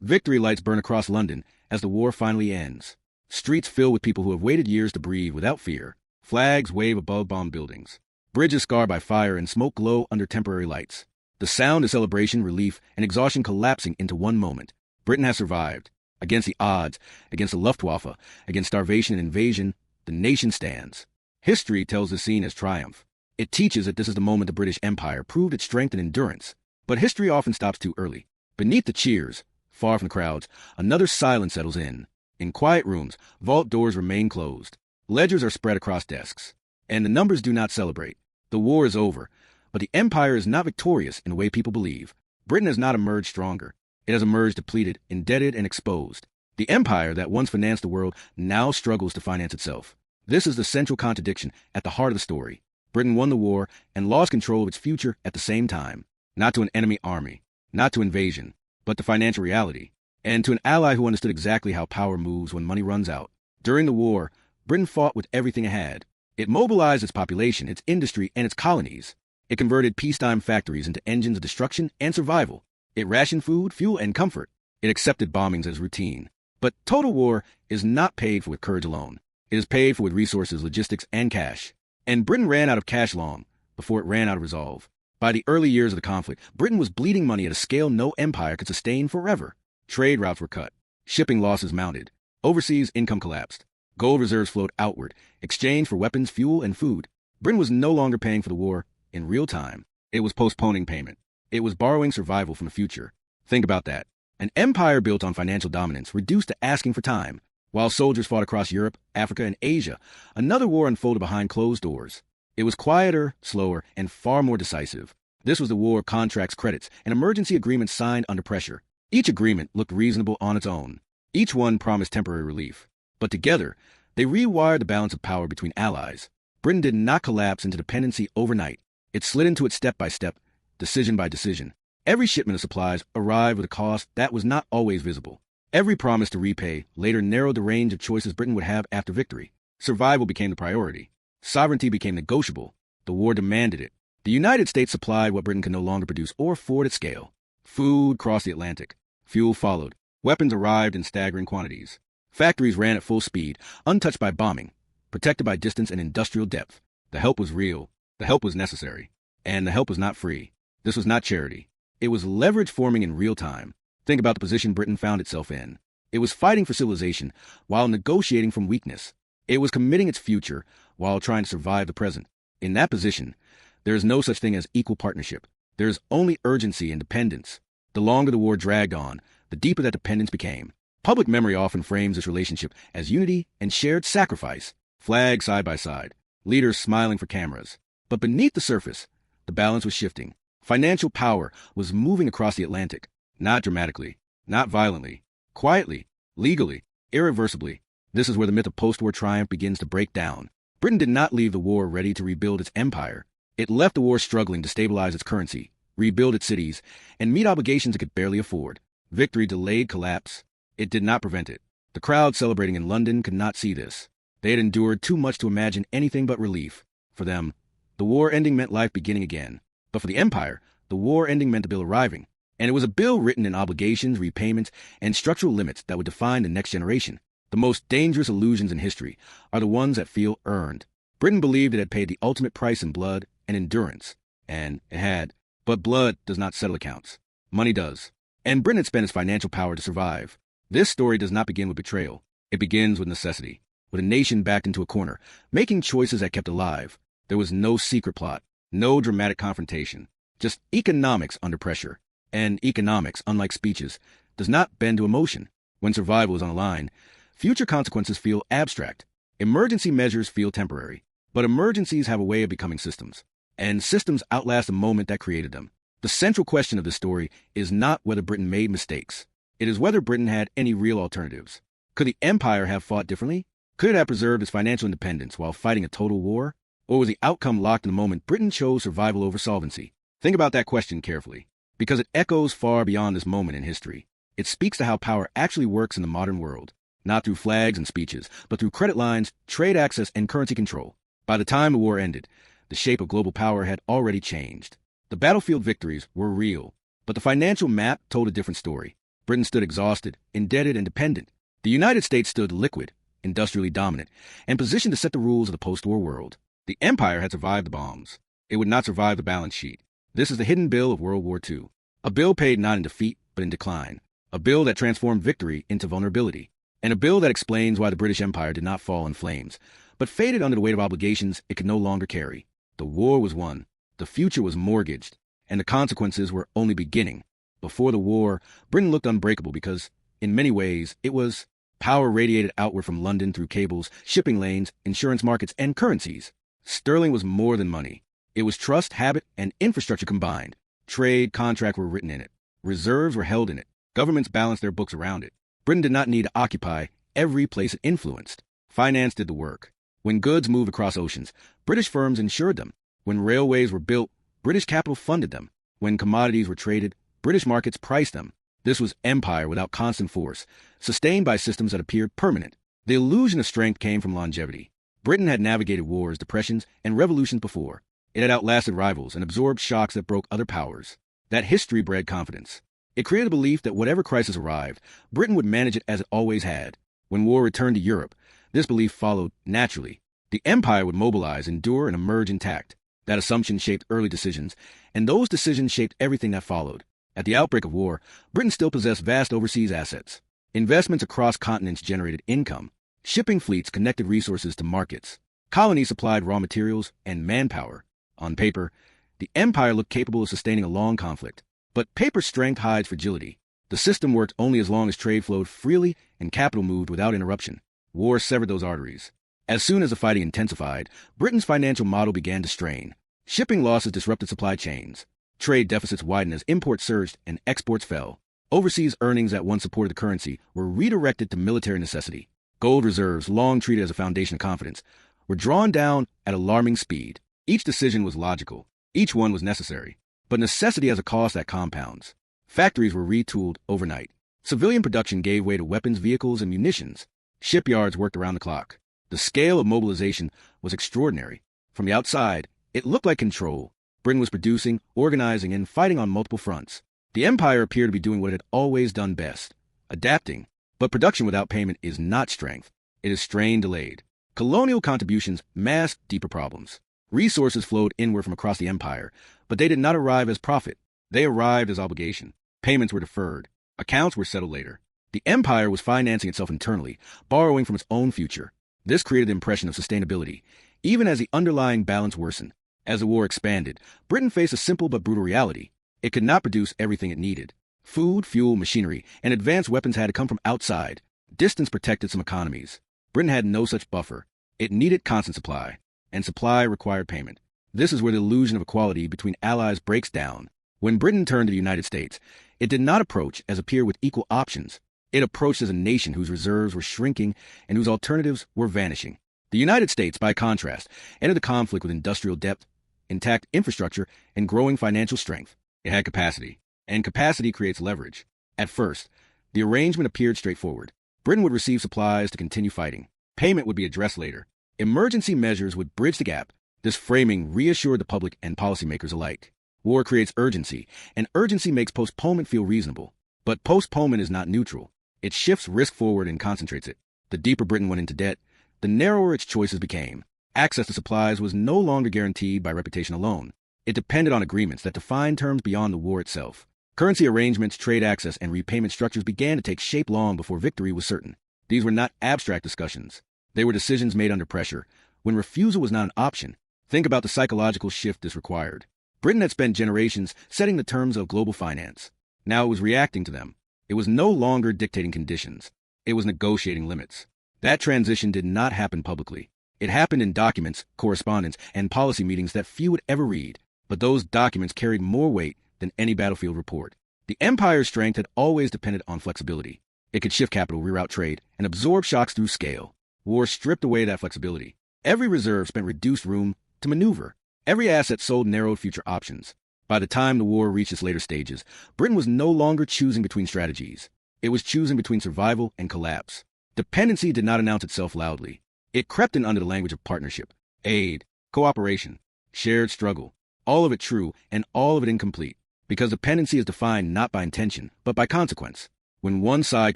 Victory lights burn across London as the war finally ends. Streets fill with people who have waited years to breathe without fear. Flags wave above bombed buildings. Bridges scarred by fire and smoke glow under temporary lights. The sound of celebration, relief, and exhaustion collapsing into one moment. Britain has survived. Against the odds, against the Luftwaffe, against starvation and invasion, the nation stands. History tells the scene as triumph. It teaches that this is the moment the British Empire proved its strength and endurance. But history often stops too early. Beneath the cheers, far from the crowds, another silence settles in. In quiet rooms, vault doors remain closed. Ledgers are spread across desks. And the numbers do not celebrate. The war is over, but the empire is not victorious in the way people believe. Britain has not emerged stronger. It has emerged depleted, indebted, and exposed. The empire that once financed the world now struggles to finance itself. This is the central contradiction at the heart of the story. Britain won the war and lost control of its future at the same time. Not to an enemy army, not to invasion, but to financial reality. And to an ally who understood exactly how power moves when money runs out. During the war, Britain fought with everything it had. It mobilized its population, its industry, and its colonies. It converted peacetime factories into engines of destruction and survival. It rationed food, fuel, and comfort. It accepted bombings as routine. But total war is not paid for with courage alone. It is paid for with resources, logistics, and cash. And Britain ran out of cash long before it ran out of resolve. By the early years of the conflict, Britain was bleeding money at a scale no empire could sustain forever. Trade routes were cut. Shipping losses mounted. Overseas income collapsed. Gold reserves flowed outward, exchanged for weapons, fuel, and food. Britain was no longer paying for the war in real time. It was postponing payment. It was borrowing survival from the future. Think about that. An empire built on financial dominance reduced to asking for time. While soldiers fought across Europe, Africa, and Asia, another war unfolded behind closed doors. It was quieter, slower, and far more decisive. This was the war of contracts, credits, and emergency agreements signed under pressure. Each agreement looked reasonable on its own. Each one promised temporary relief. But together, they rewired the balance of power between allies. Britain did not collapse into dependency overnight. It slid into it step by step, decision by decision. Every shipment of supplies arrived with a cost that was not always visible. Every promise to repay later narrowed the range of choices Britain would have after victory. Survival became the priority. Sovereignty became negotiable. The war demanded it. The United States supplied what Britain could no longer produce or afford at scale. Food crossed the Atlantic. Fuel followed. Weapons arrived in staggering quantities. Factories ran at full speed, untouched by bombing, protected by distance and industrial depth. The help was real. The help was necessary. And the help was not free. This was not charity. It was leverage forming in real time. Think about the position Britain found itself in. It was fighting for civilization while negotiating from weakness. It was committing its future while trying to survive the present. In that position, there is no such thing as equal partnership. There is only urgency and dependence. The longer the war dragged on, the deeper that dependence became. Public memory often frames this relationship as unity and shared sacrifice. Flags side by side, leaders smiling for cameras. But beneath the surface, the balance was shifting. Financial power was moving across the Atlantic. Not dramatically, not violently, quietly, legally, irreversibly. This is where the myth of post-war triumph begins to break down. Britain did not leave the war ready to rebuild its empire. It left the war struggling to stabilize its currency, rebuild its cities, and meet obligations it could barely afford. Victory delayed collapse. It did not prevent it. The crowd celebrating in London could not see this. They had endured too much to imagine anything but relief. For them, the war ending meant life beginning again. But for the empire, the war ending meant the bill arriving. And it was a bill written in obligations, repayments, and structural limits that would define the next generation. The most dangerous illusions in history are the ones that feel earned. Britain believed it had paid the ultimate price in blood and endurance. And it had. But blood does not settle accounts. Money does. And Britain had spent its financial power to survive. This story does not begin with betrayal. It begins with necessity. With a nation backed into a corner, making choices that kept alive. There was no secret plot, no dramatic confrontation, just economics under pressure. And economics, unlike speeches, does not bend to emotion. When survival is on the line, future consequences feel abstract. Emergency measures feel temporary. But emergencies have a way of becoming systems. And systems outlast the moment that created them. The central question of this story is not whether Britain made mistakes. It is whether Britain had any real alternatives. Could the empire have fought differently? Could it have preserved its financial independence while fighting a total war? Or was the outcome locked in the moment Britain chose survival over solvency? Think about that question carefully, because it echoes far beyond this moment in history. It speaks to how power actually works in the modern world, not through flags and speeches, but through credit lines, trade access, and currency control. By the time the war ended, the shape of global power had already changed. The battlefield victories were real, but the financial map told a different story. Britain stood exhausted, indebted, and dependent. The United States stood liquid, industrially dominant, and positioned to set the rules of the post-war world. The empire had survived the bombs. It would not survive the balance sheet. This is the hidden bill of World War II. A bill paid not in defeat, but in decline. A bill that transformed victory into vulnerability. And a bill that explains why the British Empire did not fall in flames, but faded under the weight of obligations it could no longer carry. The war was won. The future was mortgaged. And the consequences were only beginning. Before the war, Britain looked unbreakable because, in many ways, it was power radiated outward from London through cables, shipping lanes, insurance markets, and currencies. Sterling was more than money. It was trust, habit, and infrastructure combined. Trade, contract were written in it. Reserves were held in it. Governments balanced their books around it. Britain did not need to occupy every place it influenced. Finance did the work. When goods moved across oceans, British firms insured them. When railways were built, British capital funded them. When commodities were traded, British markets priced them. This was empire without constant force, sustained by systems that appeared permanent. The illusion of strength came from longevity. Britain had navigated wars, depressions, and revolutions before. It had outlasted rivals and absorbed shocks that broke other powers. That history bred confidence. It created a belief that whatever crisis arrived, Britain would manage it as it always had. When war returned to Europe, this belief followed naturally. The empire would mobilize, endure, and emerge intact. That assumption shaped early decisions, and those decisions shaped everything that followed. At the outbreak of war, Britain still possessed vast overseas assets. Investments across continents generated income. Shipping fleets connected resources to markets. Colonies supplied raw materials and manpower. On paper, the empire looked capable of sustaining a long conflict. But paper strength hides fragility. The system worked only as long as trade flowed freely and capital moved without interruption. War severed those arteries. As soon as the fighting intensified, Britain's financial model began to strain. Shipping losses disrupted supply chains. Trade deficits widened as imports surged and exports fell. Overseas earnings that once supported the currency were redirected to military necessity. Gold reserves, long treated as a foundation of confidence, were drawn down at alarming speed. Each decision was logical. Each one was necessary. But necessity has a cost that compounds. Factories were retooled overnight. Civilian production gave way to weapons, vehicles, and munitions. Shipyards worked around the clock. The scale of mobilization was extraordinary. From the outside, it looked like control. Britain was producing, organizing, and fighting on multiple fronts. The empire appeared to be doing what it had always done best, adapting. But production without payment is not strength. It is strain delayed. Colonial contributions masked deeper problems. Resources flowed inward from across the empire, but they did not arrive as profit. They arrived as obligation. Payments were deferred. Accounts were settled later. The empire was financing itself internally, borrowing from its own future. This created the impression of sustainability, even as the underlying balance worsened. As the war expanded, Britain faced a simple but brutal reality. It could not produce everything it needed. Food, fuel, machinery, and advanced weapons had to come from outside. Distance protected some economies. Britain had no such buffer. It needed constant supply, and supply required payment. This is where the illusion of equality between allies breaks down. When Britain turned to the United States, it did not approach as a peer with equal options. It approached as a nation whose reserves were shrinking and whose alternatives were vanishing. The United States, by contrast, entered the conflict with industrial depth, intact infrastructure, and growing financial strength. It had capacity, and capacity creates leverage. At first, the arrangement appeared straightforward. Britain would receive supplies to continue fighting. Payment would be addressed later. Emergency measures would bridge the gap. This framing reassured the public and policymakers alike. War creates urgency, and urgency makes postponement feel reasonable. But postponement is not neutral. It shifts risk forward and concentrates it. The deeper Britain went into debt, the narrower its choices became. Access to supplies was no longer guaranteed by reputation alone. It depended on agreements that defined terms beyond the war itself. Currency arrangements, trade access, and repayment structures began to take shape long before victory was certain. These were not abstract discussions. They were decisions made under pressure, when refusal was not an option. Think about the psychological shift this required. Britain had spent generations setting the terms of global finance. Now it was reacting to them. It was no longer dictating conditions. It was negotiating limits. That transition did not happen publicly. It happened in documents, correspondence, and policy meetings that few would ever read. But those documents carried more weight than any battlefield report. The empire's strength had always depended on flexibility. It could shift capital, reroute trade, and absorb shocks through scale. War stripped away that flexibility. Every reserve spent reduced room to maneuver. Every asset sold narrowed future options. By the time the war reached its later stages, Britain was no longer choosing between strategies. It was choosing between survival and collapse. Dependency did not announce itself loudly. It crept in under the language of partnership, aid, cooperation, shared struggle. All of it true and all of it incomplete. Because dependency is defined not by intention, but by consequence. When one side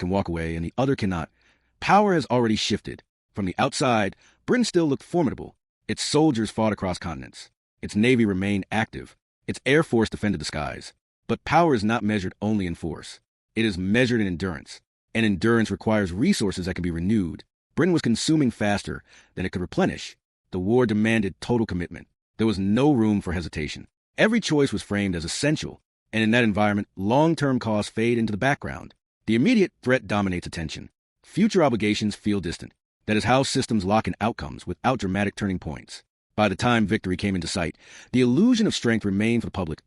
can walk away and the other cannot, power has already shifted. From the outside, Britain still looked formidable. Its soldiers fought across continents. Its navy remained active. Its air force defended the skies. But power is not measured only in force. It is measured in endurance. And endurance requires resources that can be renewed. Britain was consuming faster than it could replenish. The war demanded total commitment. There was no room for hesitation. Every choice was framed as essential, and in that environment, long-term costs fade into the background. The immediate threat dominates attention. Future obligations feel distant. That is how systems lock in outcomes without dramatic turning points. By the time victory came into sight, the illusion of strength remained for the public,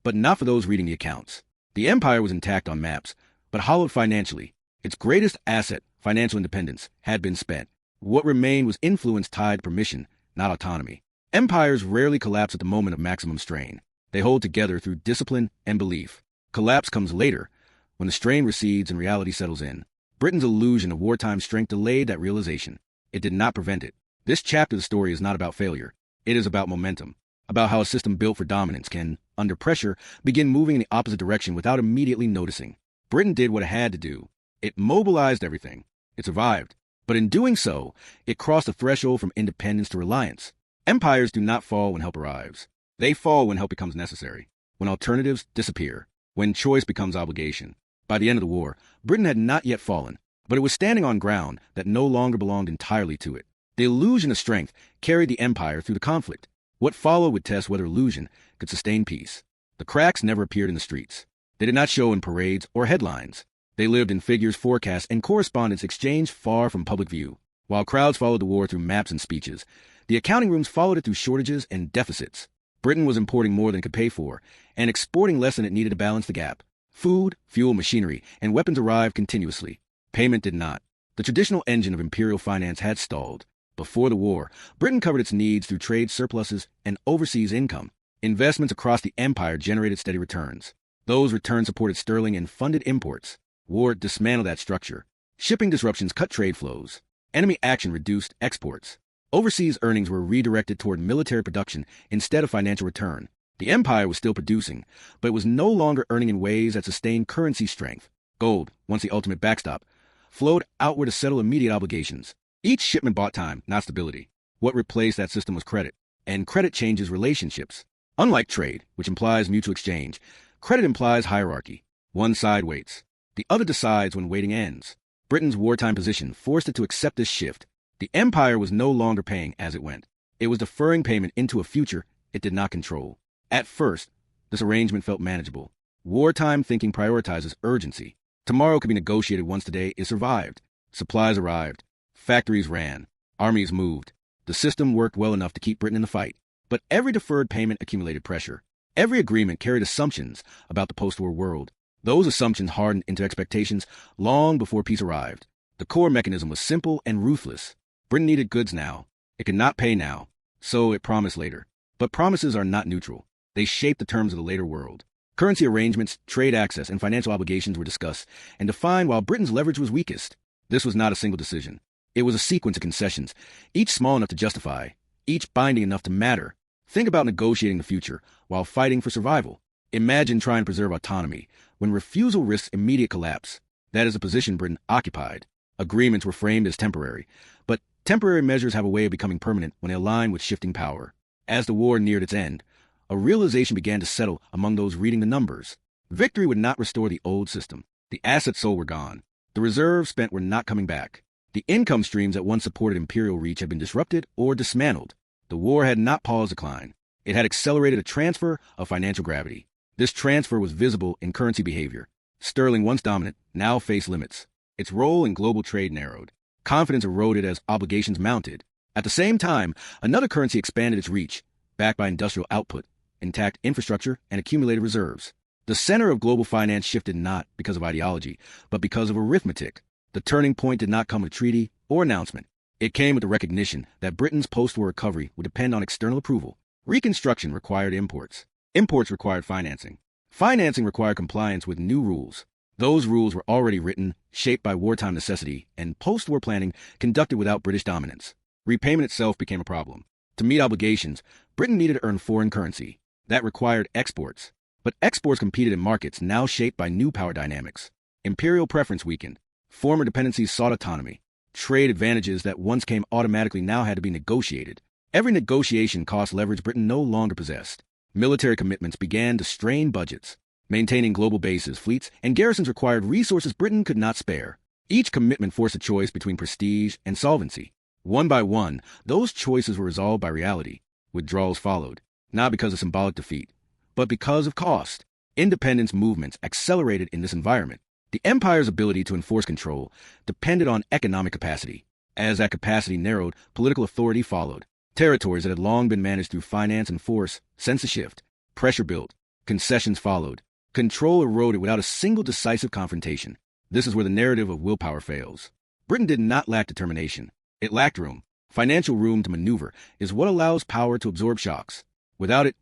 but not for those reading the accounts. The empire was intact on maps, but hollowed financially. Its greatest asset, financial independence, had been spent. What remained was influence tied to permission, not autonomy. Empires rarely collapse at the moment of maximum strain. They hold together through discipline and belief. Collapse comes later, when the strain recedes and reality settles in. Britain's illusion of wartime strength delayed that realization. It did not prevent it. This chapter of the story is not about failure. It is about momentum, about how a system built for dominance can, under pressure, begin moving in the opposite direction without immediately noticing. Britain did what it had to do. It mobilized everything. It survived. But in doing so, it crossed the threshold from independence to reliance. Empires do not fall when help arrives. They fall when help becomes necessary, when alternatives disappear, when choice becomes obligation. By the end of the war, Britain had not yet fallen, but it was standing on ground that no longer belonged entirely to it. The illusion of strength carried the empire through the conflict. What followed would test whether illusion could sustain peace. The cracks never appeared in the streets. They did not show in parades or headlines. They lived in figures, forecasts, and correspondence exchanged far from public view. While crowds followed the war through maps and speeches, the accounting rooms followed it through shortages and deficits. Britain was importing more than it could pay for, and exporting less than it needed to balance the gap. Food, fuel, machinery, and weapons arrived continuously. Payment did not. The traditional engine of imperial finance had stalled. Before the war, Britain covered its needs through trade surpluses and overseas income. Investments across the empire generated steady returns. Those returns supported sterling and funded imports. War dismantled that structure. Shipping disruptions cut trade flows. Enemy action reduced exports. Overseas earnings were redirected toward military production instead of financial return. The empire was still producing, but it was no longer earning in ways that sustained currency strength. Gold, once the ultimate backstop, flowed outward to settle immediate obligations. Each shipment bought time, not stability. What replaced that system was credit, and credit changes relationships. Unlike trade, which implies mutual exchange, credit implies hierarchy. One side waits. The other decides when waiting ends. Britain's wartime position forced it to accept this shift. The empire was no longer paying as it went. It was deferring payment into a future it did not control. At first, this arrangement felt manageable. Wartime thinking prioritizes urgency. Tomorrow could be negotiated once today is survived. Supplies arrived. Factories ran. Armies moved. The system worked well enough to keep Britain in the fight. But every deferred payment accumulated pressure. Every agreement carried assumptions about the post-war world. Those assumptions hardened into expectations long before peace arrived. The core mechanism was simple and ruthless. Britain needed goods now. It could not pay now, so it promised later. But promises are not neutral. They shape the terms of the later world. Currency arrangements, trade access, and financial obligations were discussed and defined while Britain's leverage was weakest. This was not a single decision. It was a sequence of concessions, each small enough to justify, each binding enough to matter. Think about negotiating the future while fighting for survival. Imagine trying to preserve autonomy when refusal risks immediate collapse. That is a position Britain occupied. Agreements were framed as temporary, but temporary measures have a way of becoming permanent when they align with shifting power. As the war neared its end, a realization began to settle among those reading the numbers. Victory would not restore the old system. The assets sold were gone. The reserves spent were not coming back. The income streams that once supported imperial reach had been disrupted or dismantled. The war had not paused decline. It had accelerated a transfer of financial gravity. This transfer was visible in currency behavior. Sterling, once dominant, now faced limits. Its role in global trade narrowed. Confidence eroded as obligations mounted. At the same time, another currency expanded its reach, backed by industrial output, intact infrastructure, and accumulated reserves. The center of global finance shifted not because of ideology, but because of arithmetic. The turning point did not come with treaty or announcement. It came with the recognition that Britain's post-war recovery would depend on external approval. Reconstruction required imports. Imports required financing. Financing required compliance with new rules. Those rules were already written, shaped by wartime necessity, and post-war planning conducted without British dominance. Repayment itself became a problem. To meet obligations, Britain needed to earn foreign currency. That required exports. But exports competed in markets now shaped by new power dynamics. Imperial preference weakened. Former dependencies sought autonomy. Trade advantages that once came automatically now had to be negotiated. Every negotiation cost leverage Britain no longer possessed. Military commitments began to strain budgets. Maintaining global bases, fleets, and garrisons required resources Britain could not spare. Each commitment forced a choice between prestige and solvency. One by one, those choices were resolved by reality. Withdrawals followed, not because of symbolic defeat, but because of cost. Independence movements accelerated in this environment. The empire's ability to enforce control depended on economic capacity. As that capacity narrowed, political authority followed. Territories that had long been managed through finance and force sensed a shift. Pressure built. Concessions followed. Control eroded without a single decisive confrontation. This is where the narrative of willpower fails. Britain did not lack determination. It lacked room. Financial room to maneuver is what allows power to absorb shocks. Without it,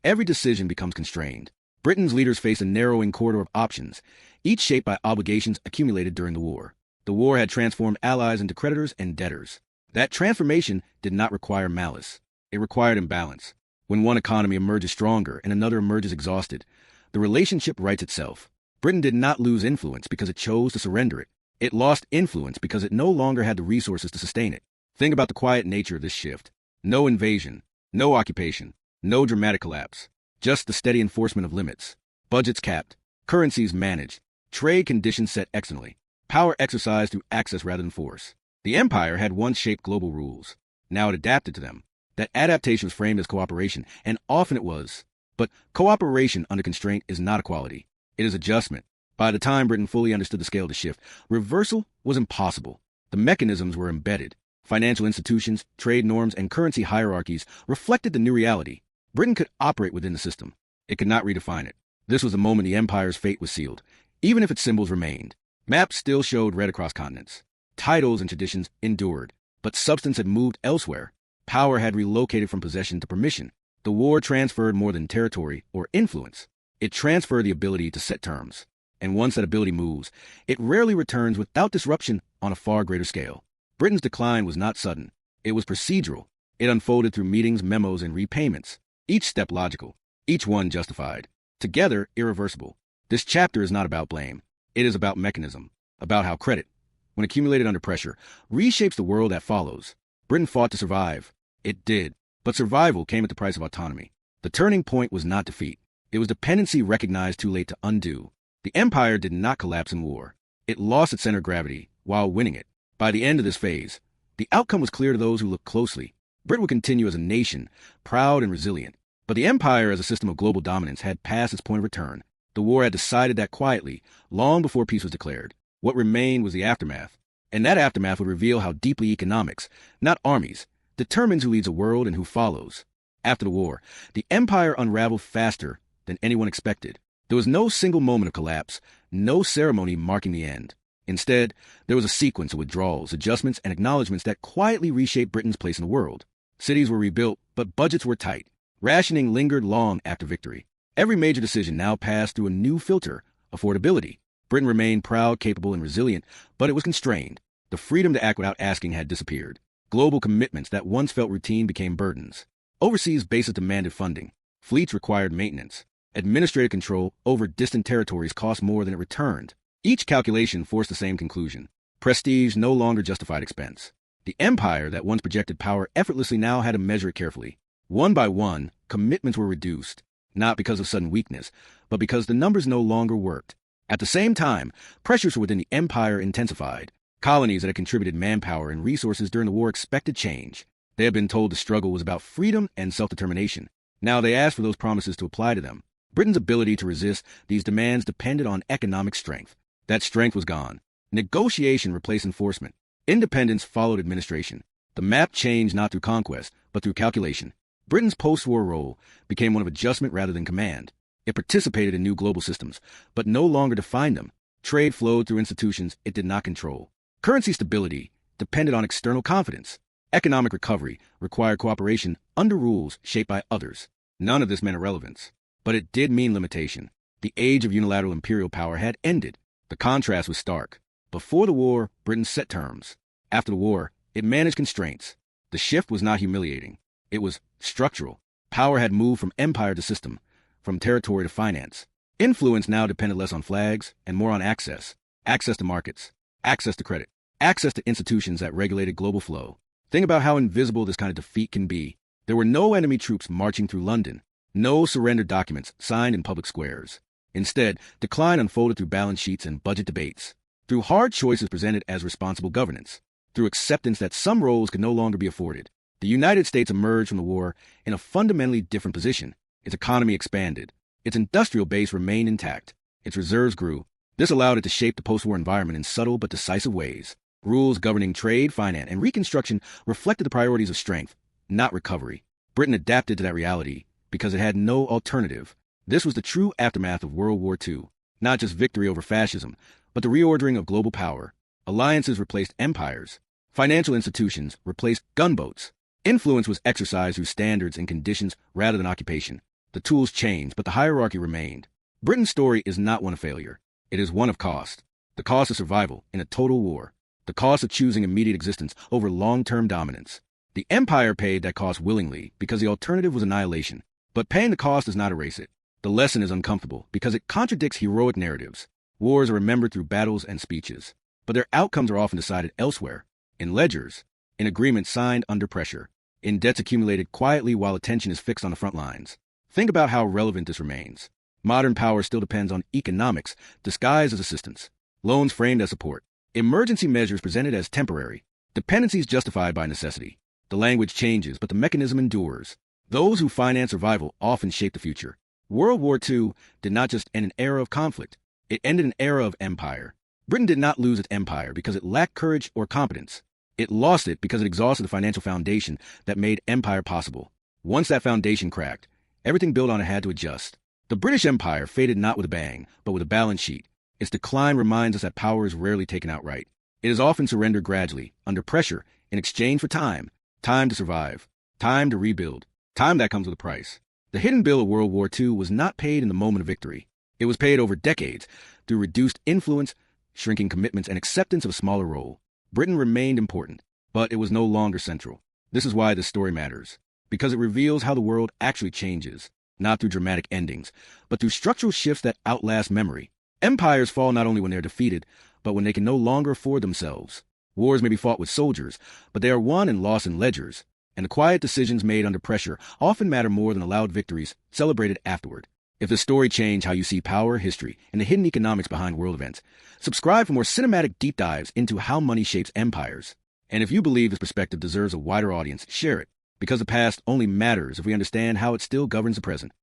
every decision becomes constrained. Britain's leaders faced a narrowing corridor of options, each shaped by obligations accumulated during the war. The war had transformed allies into creditors and debtors. That transformation did not require malice. It required imbalance. When one economy emerges stronger and another emerges exhausted, the relationship rights itself. Britain did not lose influence because it chose to surrender it. It lost influence because it no longer had the resources to sustain it. Think about the quiet nature of this shift. No invasion, no occupation, no dramatic collapse. Just the steady enforcement of limits. Budgets capped, currencies managed, trade conditions set externally, power exercised through access rather than force. The empire had once shaped global rules. Now it adapted to them. That adaptation was framed as cooperation, and often it was. But cooperation under constraint is not equality. It is adjustment. By the time Britain fully understood the scale of the shift, reversal was impossible. The mechanisms were embedded. Financial institutions, trade norms, and currency hierarchies reflected the new reality. Britain could operate within the system. It could not redefine it. This was the moment the empire's fate was sealed, even if its symbols remained. Maps still showed red across continents. Titles and traditions endured, but substance had moved elsewhere. Power had relocated from possession to permission. The war transferred more than territory or influence. It transferred the ability to set terms. And once that ability moves, it rarely returns without disruption on a far greater scale. Britain's decline was not sudden. It was procedural. It unfolded through meetings, memos, and repayments. Each step logical. Each one justified. Together, irreversible. This chapter is not about blame. It is about mechanism. About how credit, when accumulated under pressure, reshapes the world that follows. Britain fought to survive. It did. But survival came at the price of autonomy. The turning point was not defeat. It was dependency recognized too late to undo. The empire did not collapse in war. It lost its center of gravity while winning it. By the end of this phase, the outcome was clear to those who looked closely. Britain would continue as a nation, proud and resilient. But the empire as a system of global dominance had passed its point of return. The war had decided that quietly, long before peace was declared. What remained was the aftermath. And that aftermath would reveal how deeply economics, not armies, determines who leads a world and who follows. After the war, the empire unraveled faster than anyone expected. There was no single moment of collapse, no ceremony marking the end. Instead, there was a sequence of withdrawals, adjustments, and acknowledgments that quietly reshaped Britain's place in the world. Cities were rebuilt, but budgets were tight. Rationing lingered long after victory. Every major decision now passed through a new filter, affordability. Britain remained proud, capable, and resilient, but it was constrained. The freedom to act without asking had disappeared. Global commitments that once felt routine became burdens. Overseas bases demanded funding. Fleets required maintenance. Administrative control over distant territories cost more than it returned. Each calculation forced the same conclusion. Prestige no longer justified expense. The empire that once projected power effortlessly now had to measure it carefully. One by one, commitments were reduced, not because of sudden weakness, but because the numbers no longer worked. At the same time, pressures within the empire intensified. Colonies that had contributed manpower and resources during the war expected change. They had been told the struggle was about freedom and self-determination. Now they asked for those promises to apply to them. Britain's ability to resist these demands depended on economic strength. That strength was gone. Negotiation replaced enforcement. Independence followed administration. The map changed not through conquest, but through calculation. Britain's post-war role became one of adjustment rather than command. It participated in new global systems, but no longer defined them. Trade flowed through institutions it did not control. Currency stability depended on external confidence. Economic recovery required cooperation under rules shaped by others. None of this meant irrelevance, but it did mean limitation. The age of unilateral imperial power had ended. The contrast was stark. Before the war, Britain set terms. After the war, it managed constraints. The shift was not humiliating. It was structural. Power had moved from empire to system, from territory to finance. Influence now depended less on flags and more on access. access to markets, access to credit, access to institutions that regulated global flow. Think about how invisible this kind of defeat can be. There were no enemy troops marching through London, no surrender documents signed in public squares. Instead, decline unfolded through balance sheets and budget debates, through hard choices presented as responsible governance, through acceptance that some roles could no longer be afforded. The United States emerged from the war in a fundamentally different position. Its economy expanded. Its industrial base remained intact. Its reserves grew. This allowed it to shape the post-war environment in subtle but decisive ways. Rules governing trade, finance, and reconstruction reflected the priorities of strength, not recovery. Britain adapted to that reality because it had no alternative. This was the true aftermath of World War II. Not just victory over fascism, but the reordering of global power. Alliances replaced empires. Financial institutions replaced gunboats. Influence was exercised through standards and conditions rather than occupation. The tools changed, but the hierarchy remained. Britain's story is not one of failure. It is one of cost. The cost of survival in a total war. The cost of choosing immediate existence over long-term dominance. The empire paid that cost willingly because the alternative was annihilation. But paying the cost does not erase it. The lesson is uncomfortable because it contradicts heroic narratives. Wars are remembered through battles and speeches, but their outcomes are often decided elsewhere, in ledgers, in agreements signed under pressure, in debts accumulated quietly while attention is fixed on the front lines. Think about how relevant this remains. Modern power still depends on economics disguised as assistance, loans framed as support, emergency measures presented as temporary, dependencies justified by necessity. The language changes, but the mechanism endures. Those who finance survival often shape the future. World War II did not just end an era of conflict, it ended an era of empire. Britain did not lose its empire because it lacked courage or competence. It lost it because it exhausted the financial foundation that made empire possible. Once that foundation cracked, everything built on it had to adjust. The British Empire faded not with a bang, but with a balance sheet. Its decline reminds us that power is rarely taken outright. It is often surrendered gradually, under pressure, in exchange for time. Time to survive. Time to rebuild. Time that comes with a price. The hidden bill of World War II was not paid in the moment of victory. It was paid over decades, through reduced influence, shrinking commitments, and acceptance of a smaller role. Britain remained important, but it was no longer central. This is why this story matters, because it reveals how the world actually changes, not through dramatic endings, but through structural shifts that outlast memory. Empires fall not only when they're defeated, but when they can no longer afford themselves. Wars may be fought with soldiers, but they are won and lost in ledgers, and the quiet decisions made under pressure often matter more than the loud victories celebrated afterward. If the story changed how you see power, history, and the hidden economics behind world events, subscribe for more cinematic deep dives into how money shapes empires. And if you believe this perspective deserves a wider audience, share it, because the past only matters if we understand how it still governs the present.